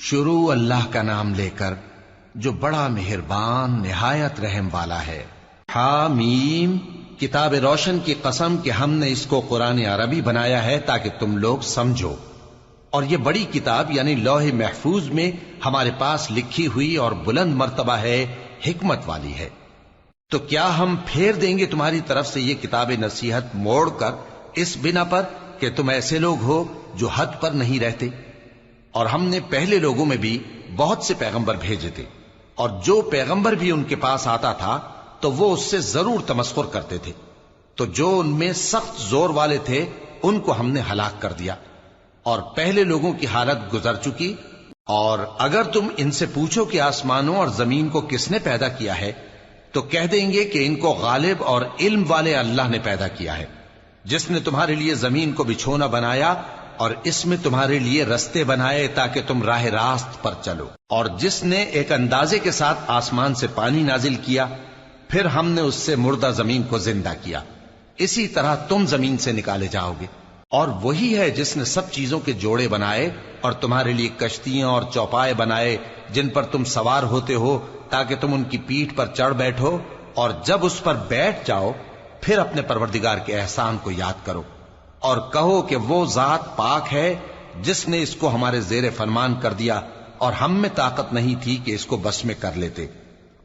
شروع اللہ کا نام لے کر جو بڑا مہربان نہایت رحم والا ہے۔ حامیم، کتاب روشن کی قسم کہ ہم نے اس کو قرآن عربی بنایا ہے تاکہ تم لوگ سمجھو، اور یہ بڑی کتاب یعنی لوح محفوظ میں ہمارے پاس لکھی ہوئی اور بلند مرتبہ ہے، حکمت والی ہے۔ تو کیا ہم پھیر دیں گے تمہاری طرف سے یہ کتاب نصیحت موڑ کر اس بنا پر کہ تم ایسے لوگ ہو جو حد پر نہیں رہتے؟ اور ہم نے پہلے لوگوں میں بھی بہت سے پیغمبر بھیجے تھے، اور جو پیغمبر بھی ان کے پاس آتا تھا تو وہ اس سے ضرور تمسخر کرتے تھے، تو جو ان میں سخت زور والے تھے ان کو ہم نے ہلاک کر دیا، اور پہلے لوگوں کی حالت گزر چکی۔ اور اگر تم ان سے پوچھو کہ آسمانوں اور زمین کو کس نے پیدا کیا ہے تو کہہ دیں گے کہ ان کو غالب اور علم والے اللہ نے پیدا کیا ہے، جس نے تمہارے لیے زمین کو بچھونا بنایا اور اس میں تمہارے لیے رستے بنائے تاکہ تم راہ راست پر چلو، اور جس نے ایک اندازے کے ساتھ آسمان سے پانی نازل کیا، پھر ہم نے اس سے مردہ زمین کو زندہ کیا، اسی طرح تم زمین سے نکالے جاؤ گے۔ اور وہی ہے جس نے سب چیزوں کے جوڑے بنائے اور تمہارے لیے کشتیاں اور چوپائے بنائے جن پر تم سوار ہوتے ہو تاکہ تم ان کی پیٹھ پر چڑھ بیٹھو، اور جب اس پر بیٹھ جاؤ پھر اپنے پروردگار کے احسان کو یاد کرو اور کہو کہ وہ ذات پاک ہے جس نے اس کو ہمارے زیر فرمان کر دیا اور ہم میں طاقت نہیں تھی کہ اس کو بس میں کر لیتے،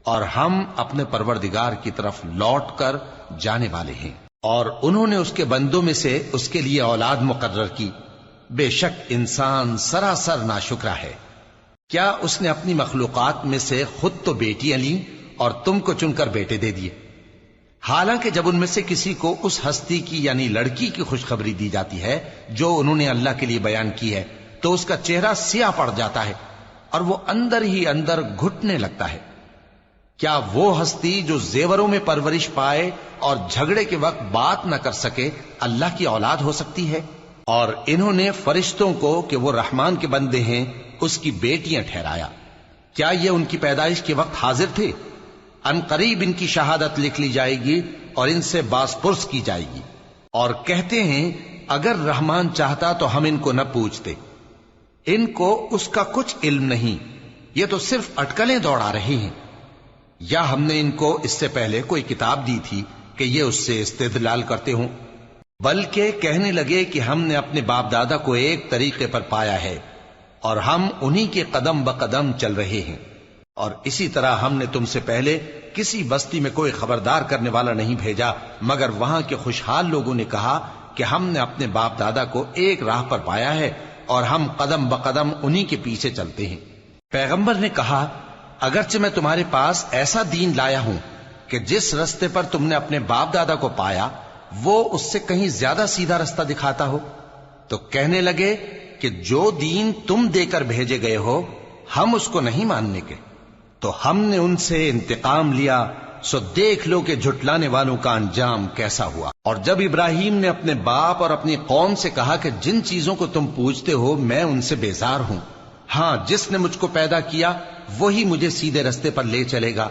اور ہم اپنے پروردگار کی طرف لوٹ کر جانے والے ہیں۔ اور انہوں نے اس کے بندوں میں سے اس کے لیے اولاد مقرر کی، بے شک انسان سراسر ناشکرا ہے۔ کیا اس نے اپنی مخلوقات میں سے خود تو بیٹیاں لیں اور تم کو چن کر بیٹے دے دیے؟ حالانکہ جب ان میں سے کسی کو اس ہستی کی یعنی لڑکی کی خوشخبری دی جاتی ہے جو انہوں نے اللہ کے لیے بیان کی ہے تو اس کا چہرہ سیاہ پڑ جاتا ہے اور وہ اندر ہی اندر گھٹنے لگتا ہے۔ کیا وہ ہستی جو زیوروں میں پرورش پائے اور جھگڑے کے وقت بات نہ کر سکے اللہ کی اولاد ہو سکتی ہے؟ اور انہوں نے فرشتوں کو کہ وہ رحمان کے بندے ہیں اس کی بیٹیاں ٹھہرایا۔ کیا یہ ان کی پیدائش کے وقت حاضر تھے؟ ان قریب ان کی شہادت لکھ لی جائے گی اور ان سے باز پرس کی جائے گی، اور کہتے ہیں اگر رحمان چاہتا تو ہم ان کو نہ پوچھتے، ان کو اس کا کچھ علم نہیں، یہ تو صرف اٹکلیں دوڑا رہے ہیں۔ یا ہم نے ان کو اس سے پہلے کوئی کتاب دی تھی کہ یہ اس سے استدلال کرتے ہوں؟ بلکہ کہنے لگے کہ ہم نے اپنے باپ دادا کو ایک طریقے پر پایا ہے اور ہم انہی کے قدم بقدم چل رہے ہیں، اور اسی طرح ہم نے تم سے پہلے کسی بستی میں کوئی خبردار کرنے والا نہیں بھیجا مگر وہاں کے خوشحال لوگوں نے کہا کہ ہم نے اپنے باپ دادا کو ایک راہ پر پایا ہے اور ہم قدم بقدم انہی کے پیچھے چلتے ہیں۔ پیغمبر نے کہا اگرچہ میں تمہارے پاس ایسا دین لایا ہوں کہ جس رستے پر تم نے اپنے باپ دادا کو پایا وہ اس سے کہیں زیادہ سیدھا رستہ دکھاتا ہو، تو کہنے لگے کہ جو دین تم دے کر بھیجے گئے ہو ہم اس کو نہیں ماننے کے، تو ہم نے ان سے انتقام لیا، سو دیکھ لو کہ جھٹلانے والوں کا انجام کیسا ہوا۔ اور جب ابراہیم نے اپنے باپ اور اپنی قوم سے کہا کہ جن چیزوں کو تم پوجتے ہو میں ان سے بیزار ہوں، ہاں جس نے مجھ کو پیدا کیا وہی مجھے سیدھے رستے پر لے چلے گا،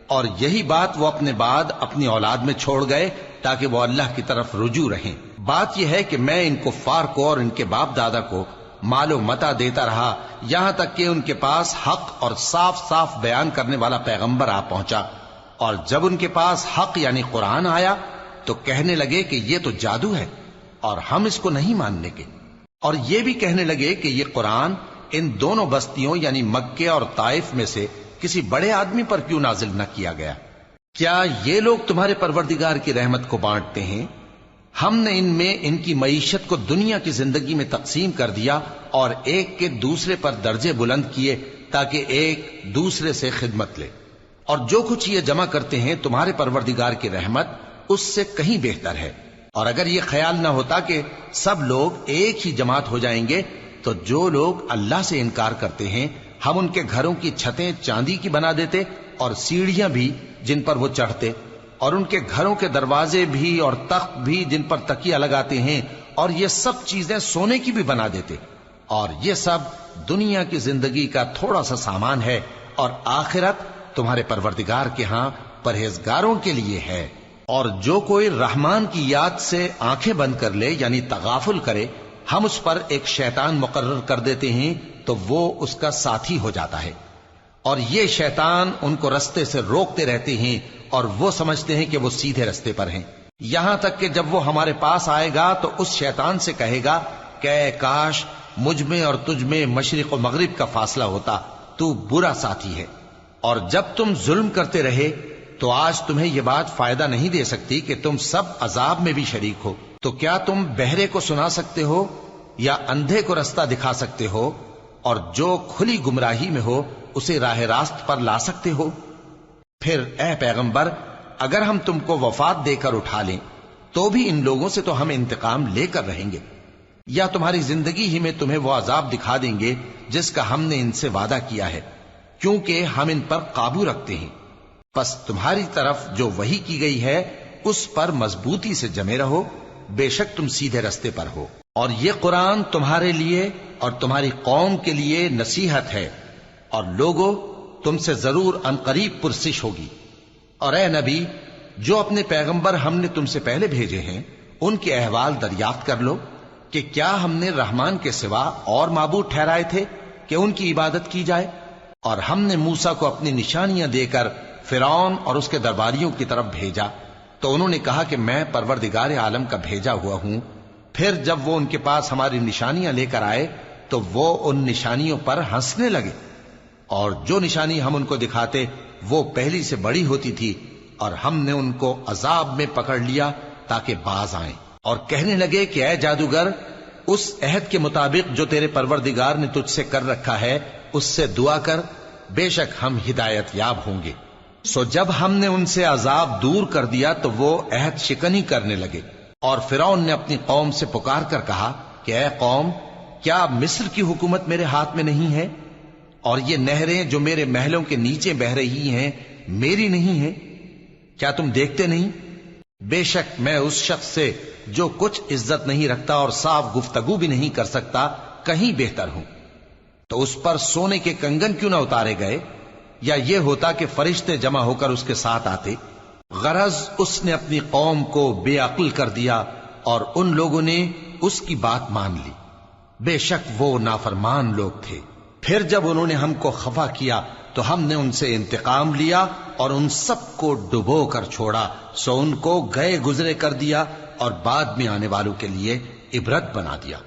اور یہی بات وہ اپنے بعد اپنی اولاد میں چھوڑ گئے تاکہ وہ اللہ کی طرف رجوع رہیں۔ بات یہ ہے کہ میں ان کفار کو اور ان کے باپ دادا کو مال و متاع دیتا رہا یہاں تک کہ ان کے پاس حق اور صاف صاف بیان کرنے والا پیغمبر آ پہنچا، اور جب ان کے پاس حق یعنی قرآن آیا تو کہنے لگے کہ یہ تو جادو ہے اور ہم اس کو نہیں ماننے کے، اور یہ بھی کہنے لگے کہ یہ قرآن ان دونوں بستیوں یعنی مکے اور طائف میں سے کسی بڑے آدمی پر کیوں نازل نہ کیا گیا؟ کیا یہ لوگ تمہارے پروردگار کی رحمت کو بانٹتے ہیں؟ ہم نے ان میں ان کی معیشت کو دنیا کی زندگی میں تقسیم کر دیا اور ایک کے دوسرے پر درجے بلند کیے تاکہ ایک دوسرے سے خدمت لے، اور جو کچھ یہ جمع کرتے ہیں تمہارے پروردگار کی رحمت اس سے کہیں بہتر ہے۔ اور اگر یہ خیال نہ ہوتا کہ سب لوگ ایک ہی جماعت ہو جائیں گے تو جو لوگ اللہ سے انکار کرتے ہیں ہم ان کے گھروں کی چھتیں چاندی کی بنا دیتے اور سیڑھیاں بھی جن پر وہ چڑھتے، اور ان کے گھروں کے دروازے بھی اور تخت بھی جن پر تکیہ لگاتے ہیں اور یہ سب چیزیں سونے کی بھی بنا دیتے، اور یہ سب دنیا کی زندگی کا تھوڑا سا سامان ہے، اور آخرت تمہارے پروردگار کے ہاں پرہیزگاروں کے لیے ہے۔ اور جو کوئی رحمان کی یاد سے آنکھیں بند کر لے یعنی تغافل کرے ہم اس پر ایک شیطان مقرر کر دیتے ہیں تو وہ اس کا ساتھی ہو جاتا ہے، اور یہ شیطان ان کو رستے سے روکتے رہتے ہیں اور وہ سمجھتے ہیں کہ وہ سیدھے رستے پر ہیں، یہاں تک کہ جب وہ ہمارے پاس آئے گا تو اس شیطان سے کہے گا کہ اے کاش مجھ میں اور تجھ میں مشرق و مغرب کا فاصلہ ہوتا، تو برا ساتھی ہے۔ اور جب تم ظلم کرتے رہے تو آج تمہیں یہ بات فائدہ نہیں دے سکتی کہ تم سب عذاب میں بھی شریک ہو، تو کیا تم بہرے کو سنا سکتے ہو یا اندھے کو رستہ دکھا سکتے ہو، اور جو کھلی گمراہی میں ہو اسے راہ راست پر لا سکتے ہو؟ پھر اے پیغمبر، اگر ہم تم کو وفات دے کر اٹھا لیں تو بھی ان لوگوں سے تو ہم انتقام لے کر رہیں گے، یا تمہاری زندگی ہی میں تمہیں وہ عذاب دکھا دیں گے جس کا ہم نے ان سے وعدہ کیا ہے، کیونکہ ہم ان پر قابو رکھتے ہیں۔ پس تمہاری طرف جو وحی کی گئی ہے اس پر مضبوطی سے جمے رہو، بے شک تم سیدھے رستے پر ہو، اور یہ قرآن تمہارے لیے اور تمہاری قوم کے لیے نصیحت ہے، اور لوگوں تم سے ضرور عنقریب پرسش ہوگی۔ اور اے نبی، جو اپنے پیغمبر ہم نے تم سے پہلے بھیجے ہیں ان کے احوال دریافت کر لو کہ کیا ہم نے رحمان کے سوا اور معبود ٹھہرائے تھے کہ ان کی عبادت کی جائے؟ اور ہم نے موسیٰ کو اپنی نشانیاں دے کر فرعون اور اس کے درباریوں کی طرف بھیجا، تو انہوں نے کہا کہ میں پروردگار عالم کا بھیجا ہوا ہوں۔ پھر جب وہ ان کے پاس ہماری نشانیاں لے کر آئے تو وہ ان نشانیوں پر ہنسنے لگے، اور جو نشانی ہم ان کو دکھاتے وہ پہلی سے بڑی ہوتی تھی، اور ہم نے ان کو عذاب میں پکڑ لیا تاکہ باز آئیں، اور کہنے لگے کہ اے جادوگر، اس عہد کے مطابق جو تیرے پروردگار نے تجھ سے کر رکھا ہے اس سے دعا کر، بے شک ہم ہدایت یاب ہوں گے۔ سو جب ہم نے ان سے عذاب دور کر دیا تو وہ عہد شکنی کرنے لگے، اور فرعون نے اپنی قوم سے پکار کر کہا کہ اے قوم، کیا مصر کی حکومت میرے ہاتھ میں نہیں ہے، اور یہ نہریں جو میرے محلوں کے نیچے بہ رہی ہیں میری نہیں ہیں؟ کیا تم دیکھتے نہیں؟ بے شک میں اس شخص سے جو کچھ عزت نہیں رکھتا اور صاف گفتگو بھی نہیں کر سکتا کہیں بہتر ہوں۔ تو اس پر سونے کے کنگن کیوں نہ اتارے گئے، یا یہ ہوتا کہ فرشتے جمع ہو کر اس کے ساتھ آتے؟ غرض اس نے اپنی قوم کو بے عقل کر دیا اور ان لوگوں نے اس کی بات مان لی، بے شک وہ نافرمان لوگ تھے۔ پھر جب انہوں نے ہم کو خفا کیا تو ہم نے ان سے انتقام لیا اور ان سب کو ڈبو کر چھوڑا، سو ان کو گئے گزرے کر دیا اور بعد میں آنے والوں کے لیے عبرت بنا دیا۔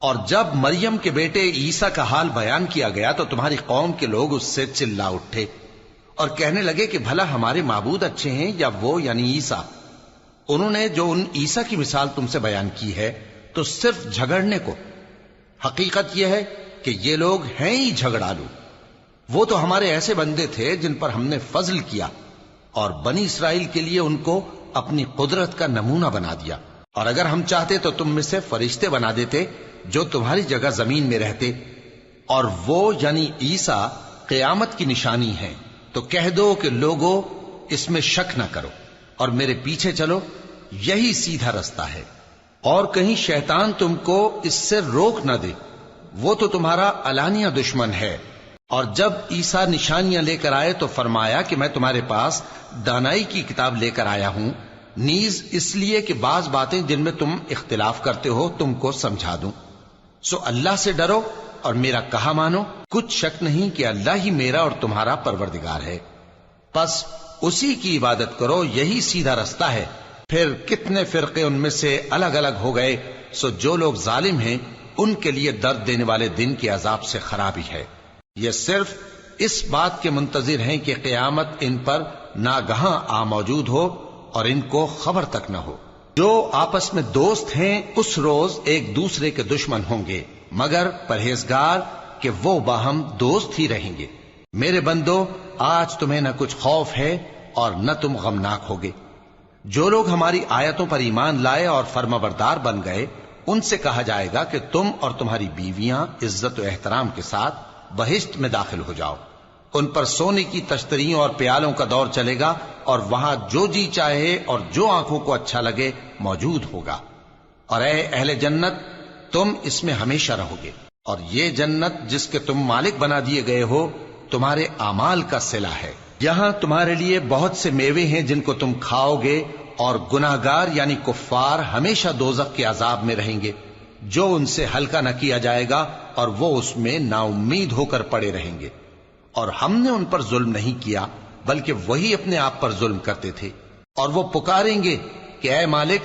اور جب مریم کے بیٹے عیسیٰ کا حال بیان کیا گیا تو تمہاری قوم کے لوگ اس سے چلا اٹھے اور کہنے لگے کہ بھلا ہمارے معبود اچھے ہیں یا وہ یعنی عیسیٰ؟ انہوں نے جو ان عیسیٰ کی مثال تم سے بیان کی ہے تو صرف جھگڑنے کو، حقیقت یہ ہے کہ یہ لوگ ہیں ہی جھگڑالو۔ وہ تو ہمارے ایسے بندے تھے جن پر ہم نے فضل کیا، اور بنی اسرائیل کے لیے ان کو اپنی قدرت کا نمونہ بنا دیا، اور اگر ہم چاہتے تو تم میں سے فرشتے بنا دیتے جو تمہاری جگہ زمین میں رہتے، اور وہ یعنی عیسیٰ قیامت کی نشانی ہیں۔ تو کہہ دو کہ لوگوں اس میں شک نہ کرو اور میرے پیچھے چلو، یہی سیدھا رستہ ہے، اور کہیں شیطان تم کو اس سے روک نہ دے، وہ تو تمہارا علانیہ دشمن ہے۔ اور جب عیسیٰ نشانیاں لے کر آئے تو فرمایا کہ میں تمہارے پاس دانائی کی کتاب لے کر آیا ہوں، نیز اس لیے کہ بعض باتیں جن میں تم اختلاف کرتے ہو تم کو سمجھا دوں۔ سو اللہ سے ڈرو اور میرا کہا مانو، کچھ شک نہیں کہ اللہ ہی میرا اور تمہارا پروردگار ہے، پس اسی کی عبادت کرو، یہی سیدھا رستہ ہے۔ پھر کتنے فرقے ان میں سے الگ الگ ہو گئے، سو جو لوگ ظالم ہیں ان کے لیے درد دینے والے دن کے عذاب سے خرابی ہے۔ یہ صرف اس بات کے منتظر ہیں کہ قیامت ان پر ناگہاں آ موجود ہو اور ان کو خبر تک نہ ہو۔ جو آپس میں دوست ہیں اس روز ایک دوسرے کے دشمن ہوں گے، مگر پرہیزگار کہ وہ باہم دوست ہی رہیں گے۔ میرے بندو، آج تمہیں نہ کچھ خوف ہے اور نہ تم غمناک ہوگے۔ جو لوگ ہماری آیتوں پر ایمان لائے اور فرمانبردار بن گئے ان سے کہا جائے گا کہ تم اور تمہاری بیویاں عزت و احترام کے ساتھ بہشت میں داخل ہو جاؤ۔ ان پر سونے کی تشتریوں اور پیالوں کا دور چلے گا، اور وہاں جو جی چاہے اور جو آنکھوں کو اچھا لگے موجود ہوگا۔ اور اے اہل جنت، تم اس میں ہمیشہ رہو گے، اور یہ جنت جس کے تم مالک بنا دیے گئے ہو تمہارے اعمال کا صلہ ہے۔ یہاں تمہارے لیے بہت سے میوے ہیں جن کو تم کھاؤ گے، اور گناہگار یعنی کفار ہمیشہ دوزخ کے عذاب میں رہیں گے، جو ان سے ہلکا نہ کیا جائے گا اور وہ اس میں نا امید ہو کر پڑے رہیں گے۔ اور ہم نے ان پر ظلم نہیں کیا بلکہ وہی اپنے آپ پر ظلم کرتے تھے۔ اور وہ پکاریں گے کہ اے مالک،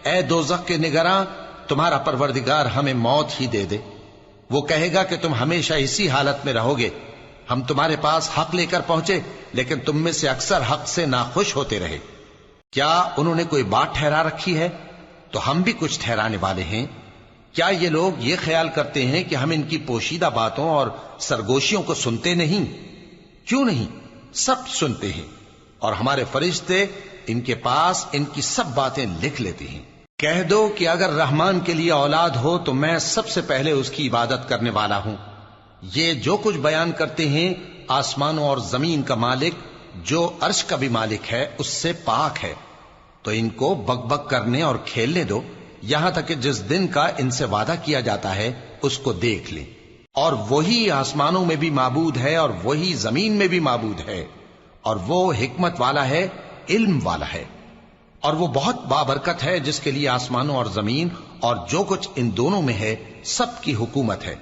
اے دوزخ کے نگراں، تمہارا پروردگار ہمیں موت ہی دے دے۔ وہ کہے گا کہ تم ہمیشہ اسی حالت میں رہو گے، ہم تمہارے پاس حق لے کر پہنچے لیکن تم میں سے اکثر حق سے ناخوش ہوتے رہے۔ کیا انہوں نے کوئی بات ٹھہرا رکھی ہے؟ تو ہم بھی کچھ ٹھہرانے والے ہیں۔ کیا یہ لوگ یہ خیال کرتے ہیں کہ ہم ان کی پوشیدہ باتوں اور سرگوشیوں کو سنتے نہیں؟ کیوں نہیں، سب سنتے ہیں، اور ہمارے فرشتے ان کے پاس ان کی سب باتیں لکھ لیتے ہیں۔ کہہ دو کہ اگر رحمان کے لیے اولاد ہو تو میں سب سے پہلے اس کی عبادت کرنے والا ہوں۔ یہ جو کچھ بیان کرتے ہیں آسمانوں اور زمین کا مالک جو عرش کا بھی مالک ہے اس سے پاک ہے، تو ان کو بک بک کرنے اور کھیلنے دو یہاں تک کہ جس دن کا ان سے وعدہ کیا جاتا ہے اس کو دیکھ لیں۔ اور وہی آسمانوں میں بھی معبود ہے اور وہی زمین میں بھی معبود ہے، اور وہ حکمت والا ہے، علم والا ہے، اور وہ بہت بابرکت ہے جس کے لیے آسمانوں اور زمین اور جو کچھ ان دونوں میں ہے سب کی حکومت ہے،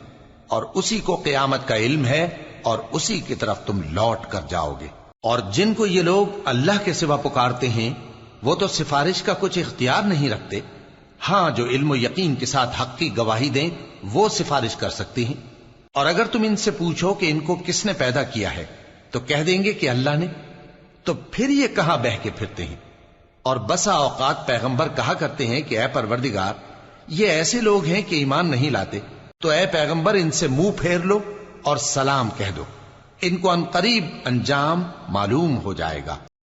اور اسی کو قیامت کا علم ہے اور اسی کی طرف تم لوٹ کر جاؤ گے۔ اور جن کو یہ لوگ اللہ کے سوا پکارتے ہیں وہ تو سفارش کا کچھ اختیار نہیں رکھتے، ہاں جو علم و یقین کے ساتھ حق کی گواہی دیں وہ سفارش کر سکتی ہیں۔ اور اگر تم ان سے پوچھو کہ ان کو کس نے پیدا کیا ہے تو کہہ دیں گے کہ اللہ نے، تو پھر یہ کہاں بہہ کے پھرتے ہیں۔ اور بسا اوقات پیغمبر کہا کرتے ہیں کہ اے پروردگار، یہ ایسے لوگ ہیں کہ ایمان نہیں لاتے، تو اے پیغمبر ان سے منہ پھیر لو اور سلام کہہ دو، ان کو عنقریب انجام معلوم ہو جائے گا۔